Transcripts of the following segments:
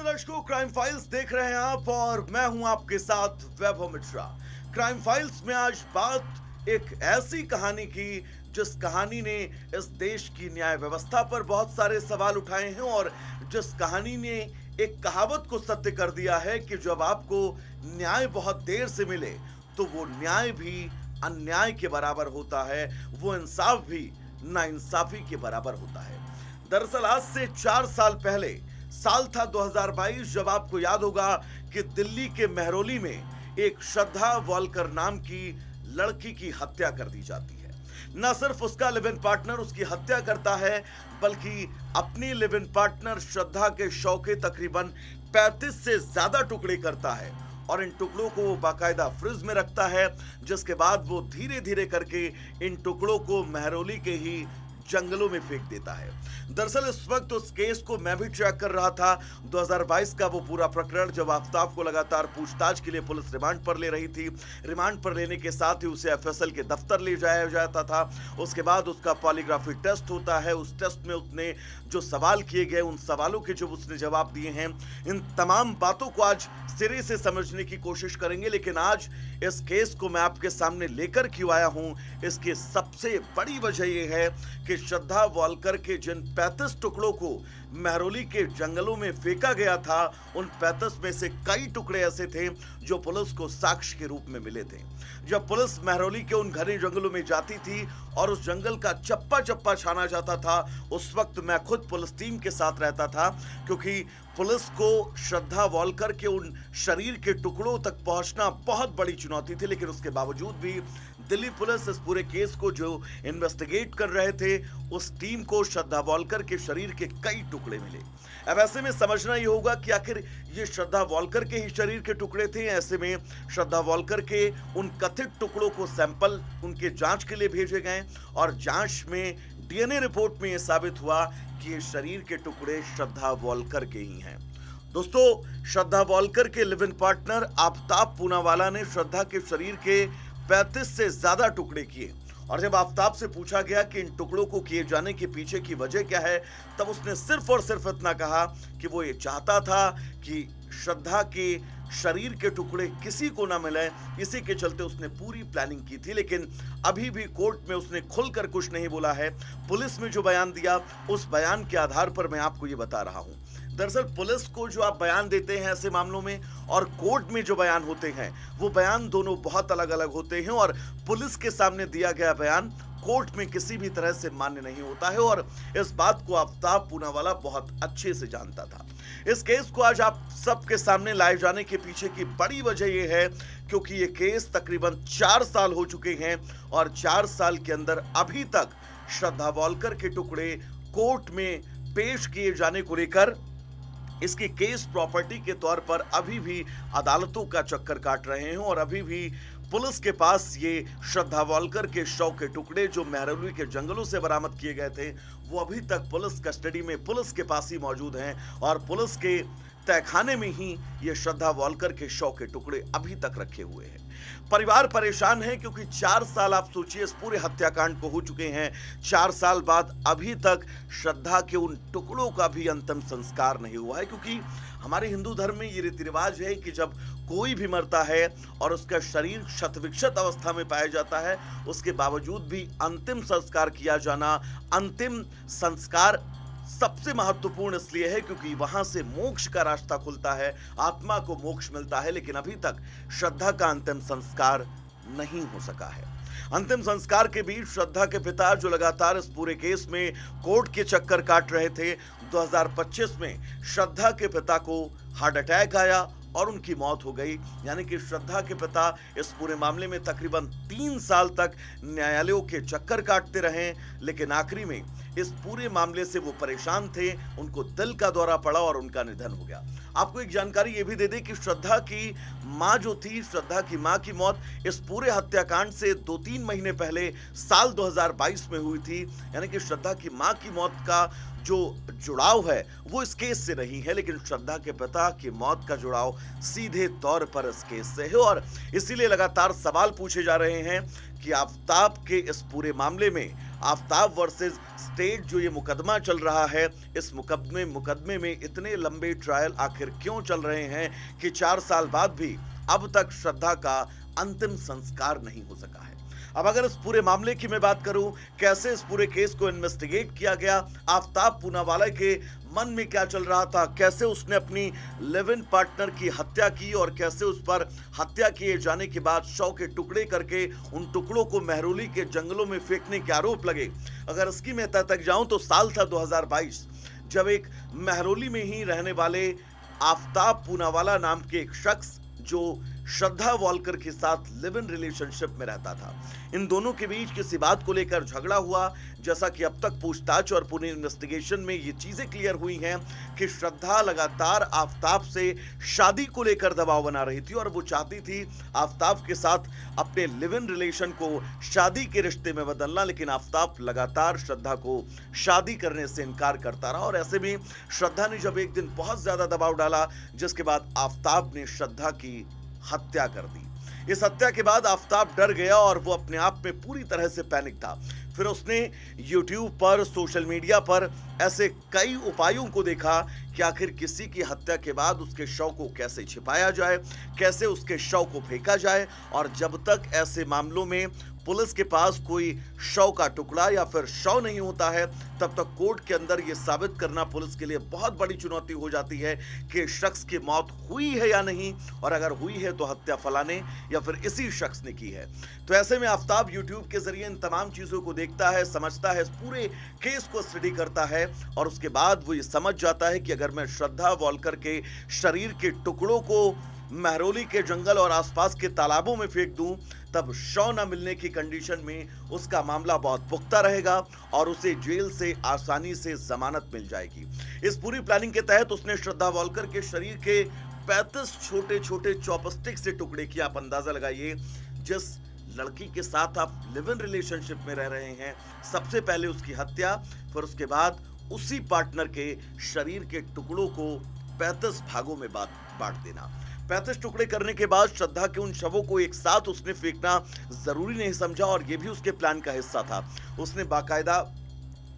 दर्शकों, crime files देख रहे हैं आप और मैं हूं आपके साथ वैभव मिश्रा। क्राइम फाइल्स में आज बात एक ऐसी कहानी की जिस कहानी ने इस देश की न्याय व्यवस्था पर बहुत सारे सवाल उठाए हैं और जिस कहानी ने एक कहावत को सत्य कर दिया है कि जब आपको न्याय बहुत देर से मिले तो वो न्याय भी अन्याय के बराबर होता है, वो इंसाफ भी नाइंसाफी के बराबर होता है। दरअसल आज से 4 साल पहले साल था 2022, जब आपको याद होगा कि दिल्ली के मेहरौली में एक श्रद्धा वॉलकर नाम की लड़की की हत्या कर दी जाती है। न सिर्फ उसका लिव इन पार्टनर उसकी हत्या करता है, बल्कि अपनी लिव इन पार्टनर श्रद्धा के शव के तकरीबन 35 से ज्यादा टुकड़े करता है और इन टुकड़ों को वो बाकायदा फ्रिज में रखता है, जिसके बाद वो धीरे धीरे करके इन टुकड़ों को मेहरौली के ही जंगलों में फेंक देता है। दरअसल इस वक्त उस केस को मैं भी ट्रैक कर रहा था। 2022 का वो पूरा प्रकरण, जब आफताब को लगातार पूछताछ के लिए पुलिस रिमांड पर ले रही थी। रिमांड पर लेने के साथ ही उसे एफएसएल के दफ्तर ले जाया जाता था। उसके बाद उसका पॉलीग्राफी टेस्ट होता है। उस टेस्ट में उसने जो सवाल किए गए, उन सवालों के जो उसने जवाब दिए हैं, इन तमाम बातों को आज सिरे से समझने की कोशिश करेंगे। लेकिन आज इस केस को मैं आपके सामने लेकर क्यों आया हूं, इसकी सबसे बड़ी वजह यह है कि श्रद्धा वॉलकर के जिन 35 टुकड़ों को मेहरौली के जंगलों में फेंका गया था, उन 35 में से कई टुकड़े ऐसे थे जो पुलिस को साक्ष्य के रूप में मिले थे। जब पुलिस मेहरौली के उन घने जंगलों में जाती थी और उस जंगल का चप्पा चप्पा छाना जाता था, उस वक्त मैं खुद पुलिस टीम के साथ रहता था, क्योंकि पुलिस को श्रद्धा वॉलकर के उन शरीर के टुकड़ों तक पहुंचना बहुत बड़ी चुनौती थी। लेकिन उसके बावजूद भी दिल्ली पुलिस इस पूरे केस को जो इन्वेस्टिगेट कर रहे थे, उस टीम को श्रद्धा वॉलकर के शरीर के कई टुकड़े मिले। अब ऐसे में समझना ये होगा कि आखिर ये श्रद्धा वॉलकर के ही शरीर के टुकड़े थे। ऐसे में श्रद्धा वॉलकर के उन कथित टुकड़ों को सैंपल उनके जांच के लिए भेजे गए और जांच में डीएनए रिपोर्ट में यह साबित हुआ कि ये शरीर के टुकड़े श्रद्धा वॉलकर के ही हैं। दोस्तों, श्रद्धा वॉलकर के live in partner Aftab Poonawalla ने श्रद्धा के शरीर के 35 से ज्यादा टुकड़े किए और जब आफताब से पूछा गया कि इन टुकड़ों को किए जाने के पीछे की वजह क्या है, तब उसने सिर्फ और सिर्फ इतना कहा कि वो ये चाहता था कि श्रद्धा के शरीर के टुकड़े किसी को ना मिले, इसी के चलते उसने पूरी प्लानिंग की थी। लेकिन अभी भी कोर्ट में उसने खुलकर कुछ नहीं बोला है। पुलिस में जो बयान दिया, उस बयान के आधार पर मैं आपको ये बता रहा हूं। दरअसल पुलिस को जो आप बयान देते हैं ऐसे मामलों में और कोर्ट में जो बयान होते हैं, वो बयान दोनों बहुत अलग अलग होते हैं और पुलिस के सामने दिया गया बयान कोर्ट में किसी भी तरह से मान्य नहीं होता है और इस बात को आफताब पूनावाला बहुत अच्छे से जानता था। इस केस को आज आप सबके सामने लाए जाने के पीछे की बड़ी वजह यह है क्योंकि ये केस तकरीबन 4 साल हो चुके हैं और 4 साल के अंदर अभी तक श्रद्धा वॉलकर के टुकड़े कोर्ट में पेश किए जाने को लेकर इसकी केस प्रॉपर्टी के तौर पर अभी भी अदालतों का चक्कर काट रहे हैं और अभी भी पुलिस के पास ये श्रद्धा वॉलकर के शव के टुकड़े जो मेहरौली के जंगलों से बरामद किए गए थे, वो अभी तक पुलिस कस्टडी में पुलिस के पास ही मौजूद हैं और पुलिस के तहखाने में ही ये श्रद्धा वॉलकर के शव के टुकड़े अभी तक रखे हुए हैं। परिवार परेशान है क्योंकि 4 साल आप सोचिए इस पूरे हत्याकांड को हो चुके हैं। 4 साल बाद अभी तक श्रद्धा के उन टुकड़ों का भी अंतिम संस्कार नहीं हुआ है, क्योंकि हमारे हिंदू धर्म में ये रीति रिवाज है कि जब कोई भी मरता है और उसका शरीर क्षत-विक्षत अवस्था में पाया जाता है, उसके बावजूद भी अंतिम संस्कार किया जाना, अंतिम संस्कार सबसे महत्वपूर्ण इसलिए है क्योंकि वहां से मोक्ष का रास्ता खुलता है, आत्मा को मोक्ष मिलता है। लेकिन अभी तक श्रद्धा का अंतिम संस्कार नहीं हो सका है। अंतिम संस्कार के बीच श्रद्धा के पिता जो लगातार इस पूरे केस में कोर्ट के चक्कर काट रहे थे, 2025 में श्रद्धा के पिता को हार्ट अटैक आया और उनकी मौत हो गई। यानी कि श्रद्धा के पिता इस पूरे मामले में तकरीबन 3 साल तक न्यायालयों के चक्कर काटते रहे, लेकिन आखिरी में इस पूरे मामले से वो परेशान थे, उनको दिल का दौरा पड़ा और उनका निधन हो गया। आपको एक जानकारी ये भी दे दें कि श्रद्धा की माँ जो थी, श्रद्धा की माँ की मौत इस पूरे हत्याकांड से 2-3 महीने पहले साल 2022 में हुई थी। यानी कि श्रद्धा की माँ की मौत का जो जुड़ाव है वो इस केस से नहीं है, लेकिन श्रद्धा के पिता की मौत का जुड़ाव सीधे तौर पर इस केस से है और इसीलिए लगातार सवाल पूछे जा रहे हैं कि आफताब के इस पूरे मामले में आफताब वर्सेस स्टेट जो ये मुकदमा चल रहा है, इस मुकदमे में इतने लंबे ट्रायल आखिर क्यों चल रहे हैं कि 4 साल बाद भी अब तक श्रद्धा का अंतिम संस्कार नहीं हो सका है। अब अगर इस पूरे मामले की मैं बात करूं, कैसे इस पूरे केस को इन्वेस्टिगेट किया गया, आफताब पूनावाला के मन में क्या चल रहा था, कैसे उसने अपनी लिव इन पार्टनर की हत्या की और कैसे उस पर हत्या किए जाने के बाद शव के टुकड़े करके उन टुकड़ों को महरौली के जंगलों में फेंकने के आरोप लगे। अगर इसकी मैं तय तक जाऊं तो साल था 2022, जब एक महरौली में ही रहने वाले आफताब पूनावाला नाम के एक शख्स जो श्रद्धा वॉलकर के साथ लिव इन रिलेशनशिप में रहता था, इन दोनों के बीच किसी बात को लेकर झगड़ा हुआ। जैसा कि अब तक पूछताछ और पूरी इन्वेस्टिगेशन में ये चीजें क्लियर हुई हैं कि श्रद्धा लगातार आफताब से शादी को लेकर दबाव बना रही थी और वो चाहती थी आफताब के साथ अपने लिव इन रिलेशन को शादी के रिश्ते में बदलना, लेकिन आफताब लगातार श्रद्धा को शादी करने से इनकार करता रहा। और ऐसे में श्रद्धा ने जब एक दिन बहुत ज्यादा दबाव डाला, जिसके बाद आफताब ने श्रद्धा की हत्या कर दी। इस हत्या के बाद आफताब डर गया और वो अपने आप में पूरी तरह से पैनिक था। फिर उसने YouTube पर, सोशल मीडिया पर ऐसे कई उपायों को देखा कि आखिर किसी की हत्या के बाद उसके शव को कैसे छिपाया जाए, कैसे उसके शव को फेंका जाए। और जब तक ऐसे मामलों में पुलिस के पास कोई शव का टुकड़ा या फिर शव नहीं होता है, तब तक कोर्ट के अंदर यह साबित करना पुलिस के लिए बहुत बड़ी चुनौती हो जाती है कि शख्स की मौत हुई है या नहीं, और अगर हुई है तो हत्या फलाने या फिर इसी शख्स ने की है। तो ऐसे में आफताब YouTube के जरिए इन तमाम चीजों को देखता है, समझता है, इस पूरे केस को स्टडी करता है और उसके बाद वो ये समझ जाता है कि अगर मैं श्रद्धा वॉलकर के शरीर के टुकड़ों को महरौली के जंगल और आसपास के तालाबों में फेंक दूं, तब शव न मिलने की कंडीशन में उसका मामला बहुत पुख्ता रहेगा और उसे जेल से आसानी से जमानत मिल जाएगी। इस पूरी प्लानिंग के तहत उसने श्रद्धा वॉलकर के शरीर के 35 छोटे छोटे चॉपस्टिक से टुकड़े किए। आप अंदाजा लगाइए, जिस लड़की के साथ आप लिव इन रिलेशनशिप में रह रहे हैं, सबसे पहले उसकी हत्या, फिर उसके बाद उसी पार्टनर के शरीर के टुकड़ों को 35 भागों में बांट देना। 35 टुकड़े करने के बाद श्रद्धा के उन शवों को एक साथ उसने फेंकना जरूरी नहीं समझा और यह भी उसके प्लान का हिस्सा था। उसने बाकायदा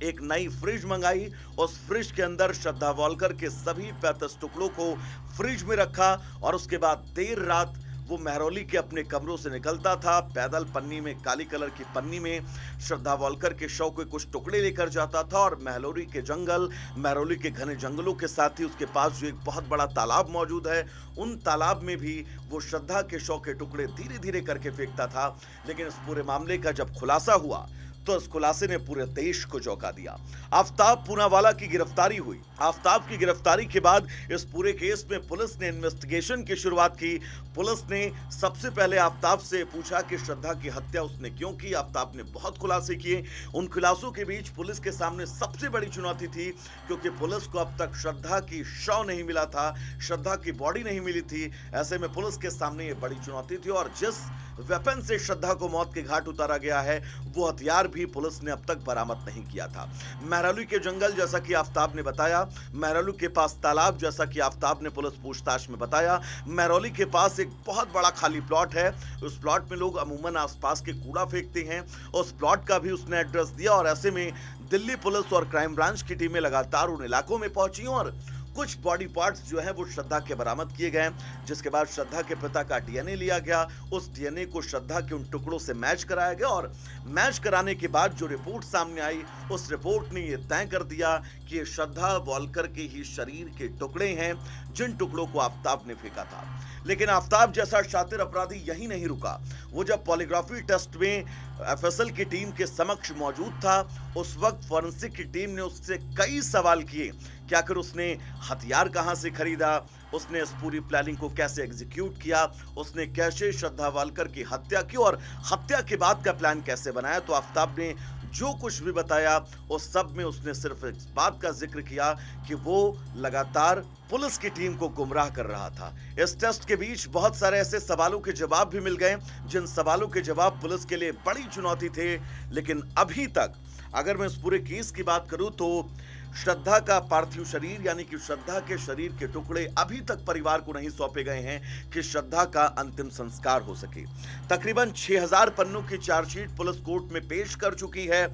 एक नई फ्रिज मंगाई, उस फ्रिज के अंदर श्रद्धा वॉलकर के सभी 35 टुकड़ों को फ्रिज में रखा और उसके बाद देर रात वो महरौली के अपने कमरों से निकलता था, पैदल पन्नी में, काली कलर की पन्नी में श्रद्धा वॉलकर के शव के कुछ टुकड़े लेकर जाता था और महरौली के जंगल, महरौली के घने जंगलों के साथ ही उसके पास जो एक बहुत बड़ा तालाब मौजूद है, उन तालाब में भी वो श्रद्धा के शव के टुकड़े धीरे धीरे करके फेंकता था। लेकिन इस पूरे मामले का जब खुलासा हुआ तो इस खुलासे ने पूरे देश को चौंका दिया। आफताब पूनावाला की गिरफ्तारी हुई। आफताब की गिरफ्तारी के बाद इस पूरे केस में पुलिस ने इन्वेस्टिगेशन की शुरुआत की। पुलिस ने सबसे पहले आफताब से पूछा कि श्रद्धा की हत्या उसने क्यों की। आफताब ने बहुत खुलासे किए। उन खुलासों के बीच पुलिस के सामने सबसे बड़ी चुनौती थी, क्योंकि पुलिस को अब तक श्रद्धा की शव नहीं मिला था, श्रद्धा की बॉडी नहीं मिली थी। ऐसे में पुलिस के सामने ये बड़ी चुनौती थी और जिस वेपन से श्रद्धा को मौत के घाट उतारा गया है, वो हथियार भी पुलिस ने अब तक बरामद नहीं किया था। महरौली के जंगल, जैसा कि आफताब ने बताया, महरौली के पास तालाब, जैसा कि आफताब ने पुलिस पूछताछ में बताया, महरौली के पास एक बहुत बड़ा खाली प्लॉट है। उस प्लॉट में लोग अमूमन आसपास के कूड़ा फेंकते हैं। उस प्लॉट का भी उसने एड्रेस दिया और ऐसे में दिल्ली पुलिस और क्राइम ब्रांच की टीमें लगातार उन इलाकों में पहुंची और कुछ बॉडी पार्ट्स जो है वो श्रद्धा के बरामद किए गए, जिसके बाद श्रद्धा के पिता का डीएनए लिया गया। उस डीएनए को श्रद्धा के उन टुकड़ों से मैच कराया गया और मैच कराने के बाद जो रिपोर्ट सामने आई, उस रिपोर्ट ने यह तय कर दिया कि ये श्रद्धा वॉलकर के ही शरीर के टुकड़े हैं, जिन टुकड़ों को आफताब ने फेंका था। लेकिन आफताब जैसा शातिर अपराधी यही नहीं रुका। वो जब पॉलीग्राफी टेस्ट में एफएसएल की टीम के समक्ष मौजूद था, उस वक्त फॉरेंसिक की टीम ने उससे कई सवाल किए कि आखिर उसने हथियार कहां से खरीदा, उसने इस पूरी प्लानिंग को कैसे एग्जीक्यूट किया, उसने कैसे श्रद्धा वॉलकर की हत्या की और हत्या के बाद का प्लान कैसे बनाया। तो आफताब ने जो कुछ भी बताया उस सब में उसने सिर्फ इस बात का जिक्र किया कि वो लगातार पुलिस की टीम को गुमराह कर रहा था। इस टेस्ट के बीच बहुत सारे ऐसे सवालों के जवाब भी मिल गए, जिन सवालों के जवाब पुलिस के लिए बड़ी चुनौती थे। लेकिन अभी तक अगर मैं इस पूरे केस की बात करूं तो श्रद्धा का पार्थिव शरीर यानी कि श्रद्धा के शरीर के टुकड़े अभी तक परिवार को नहीं सौंपे गए हैं कि श्रद्धा का अंतिम संस्कार हो सके। तकरीबन 6000 पन्नों की चार्जशीट पुलिस कोर्ट में पेश कर चुकी है।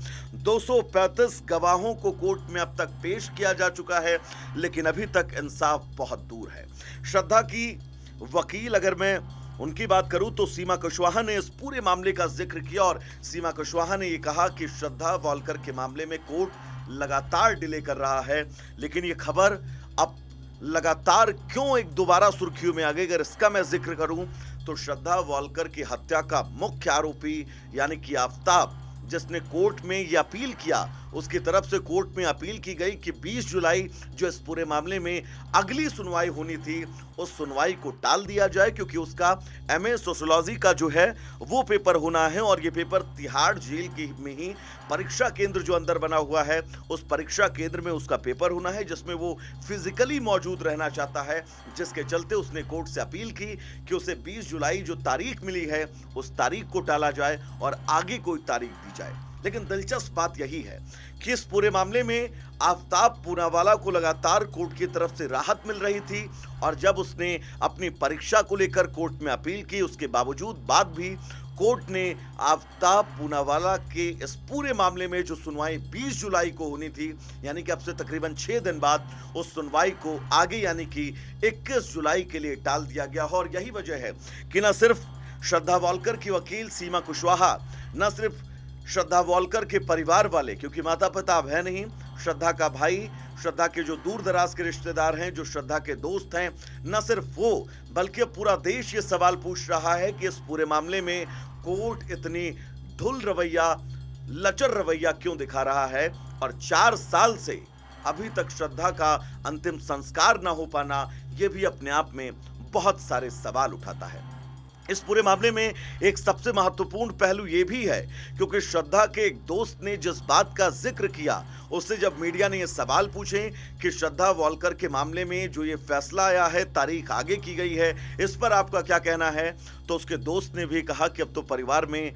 235 गवाहों को कोर्ट में अब तक पेश किया जा चुका है, लेकिन अभी तक इंसाफ बहुत दूर है। श्रद्धा की वकील, अगर मैं उनकी बात करूं तो सीमा कुशवाहा ने इस पूरे मामले का जिक्र किया और सीमा कुशवाहा ने यह कहा कि श्रद्धा वॉलकर के मामले में कोर्ट लगातार डिले कर रहा है, लेकिन ये खबर अब लगातार क्यों एक दोबारा सुर्खियों में आ गई, अगर इसका मैं जिक्र करूं तो श्रद्धा वॉलकर की हत्या का मुख्य आरोपी यानी कि आफताब, जिसने कोर्ट में यह अपील किया, उसकी तरफ से कोर्ट में अपील की गई कि 20 जुलाई जो इस पूरे मामले में अगली सुनवाई होनी थी, उस सुनवाई को टाल दिया जाए क्योंकि उसका एमए सोशियोलॉजी का जो है वो पेपर होना है और ये पेपर तिहाड़ जेल की में ही परीक्षा केंद्र जो अंदर बना हुआ है उस परीक्षा केंद्र में उसका पेपर होना है, जिसमें वो फिजिकली मौजूद रहना चाहता है, जिसके चलते उसने कोर्ट से अपील की कि उसे 20 जुलाई जो तारीख मिली है उस तारीख को टाला जाए और आगे कोई तारीख दी जाए। लेकिन दिलचस्प बात यही है कि इस पूरे मामले में आफताब पूनावाला को लगातार कोर्ट की तरफ से राहत मिल रही थी और जब उसने अपनी परीक्षा को लेकर कोर्ट में अपील की, उसके बाद भी कोर्ट ने आफताब पूनावाला के इस पूरे मामले में जो सुनवाई 20 जुलाई को होनी थी, यानी कि अब से तकरीबन 6 दिन बाद, उस सुनवाई को आगे यानी कि 21 जुलाई के लिए टाल दिया गया। और यही वजह है कि न सिर्फ श्रद्धा वॉलकर की वकील सीमा कुशवाहा, न सिर्फ श्रद्धा वॉलकर के परिवार वाले, क्योंकि माता पिता अब है नहीं, श्रद्धा का भाई, श्रद्धा के जो दूर दराज के रिश्तेदार हैं, जो श्रद्धा के दोस्त हैं, न सिर्फ वो बल्कि अब पूरा देश ये सवाल पूछ रहा है कि इस पूरे मामले में कोर्ट इतनी ढुल रवैया, लचर रवैया क्यों दिखा रहा है और 4 साल से अभी तक श्रद्धा का अंतिम संस्कार ना हो पाना, ये भी अपने आप में बहुत सारे सवाल उठाता है। इस पूरे मामले में एक सबसे महत्वपूर्ण पहलू यह भी है क्योंकि श्रद्धा के एक दोस्त ने जिस बात का जिक्र किया, उससे जब मीडिया ने यह सवाल पूछे कि श्रद्धा वॉलकर के मामले में जो ये फैसला आया है, तारीख आगे की गई है, इस पर आपका क्या कहना है, तो उसके दोस्त ने भी कहा कि अब तो परिवार में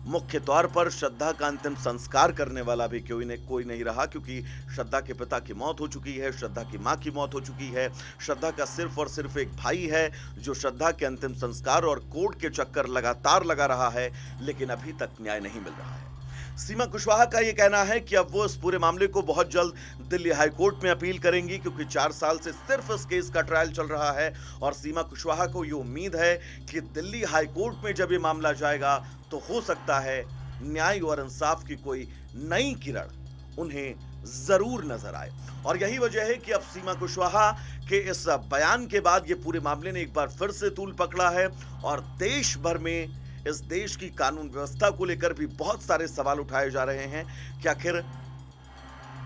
मुख्य तौर पर श्रद्धा का अंतिम संस्कार करने वाला भी कोई नहीं रहा, क्योंकि श्रद्धा के पिता की मौत हो चुकी है, श्रद्धा की मां की मौत हो चुकी है, श्रद्धा का सिर्फ और सिर्फ एक भाई है जो श्रद्धा के अंतिम संस्कार और कोर्ट के चक्कर लगातार लगा रहा है, लेकिन अभी तक न्याय नहीं मिल रहा है। सीमा कुशवाहा का यह कहना है कि अब वो इस पूरे मामले को बहुत जल्द दिल्ली हाई कोर्ट में अपील करेंगी, क्योंकि 4 साल से सिर्फ इस केस का ट्रायल चल रहा है और सीमा कुशवाहा को ये उम्मीद है कि दिल्ली हाई कोर्ट में जब ये मामला जाएगा तो हो सकता है न्याय और इंसाफ की कोई नई किरण उन्हें जरूर नजर आए। और यही वजह है कि अब सीमा कुशवाहा के इस बयान के बाद ये पूरे मामले ने एक बार फिर से तूल पकड़ा है और देश भर में इस देश की कानून व्यवस्था को लेकर भी बहुत सारे सवाल उठाए जा रहे हैं कि आखिर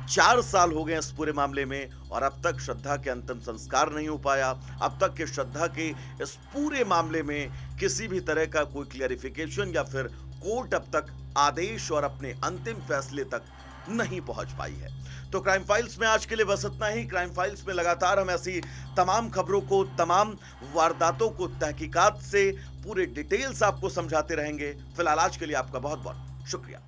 4 साल हो गए इस पूरे मामले में और अब तक श्रद्धा के अंतिम संस्कार नहीं हो पाया, अब तक के श्रद्धा के इस पूरे मामले में किसी भी तरह का कोई क्लियरिफिकेशन या फिर कोर्ट अब तक आदेश और अपने अंतिम फैसले तक नहीं पहुंच पाई है। तो क्राइम फाइल्स में आज के लिए बस इतना ही। क्राइम फाइल्स में लगातार हम ऐसी तमाम खबरों को, तमाम वारदातों को तहकीकात से पूरे डिटेल्स आपको समझाते रहेंगे। फिलहाल आज के लिए आपका बहुत बहुत शुक्रिया।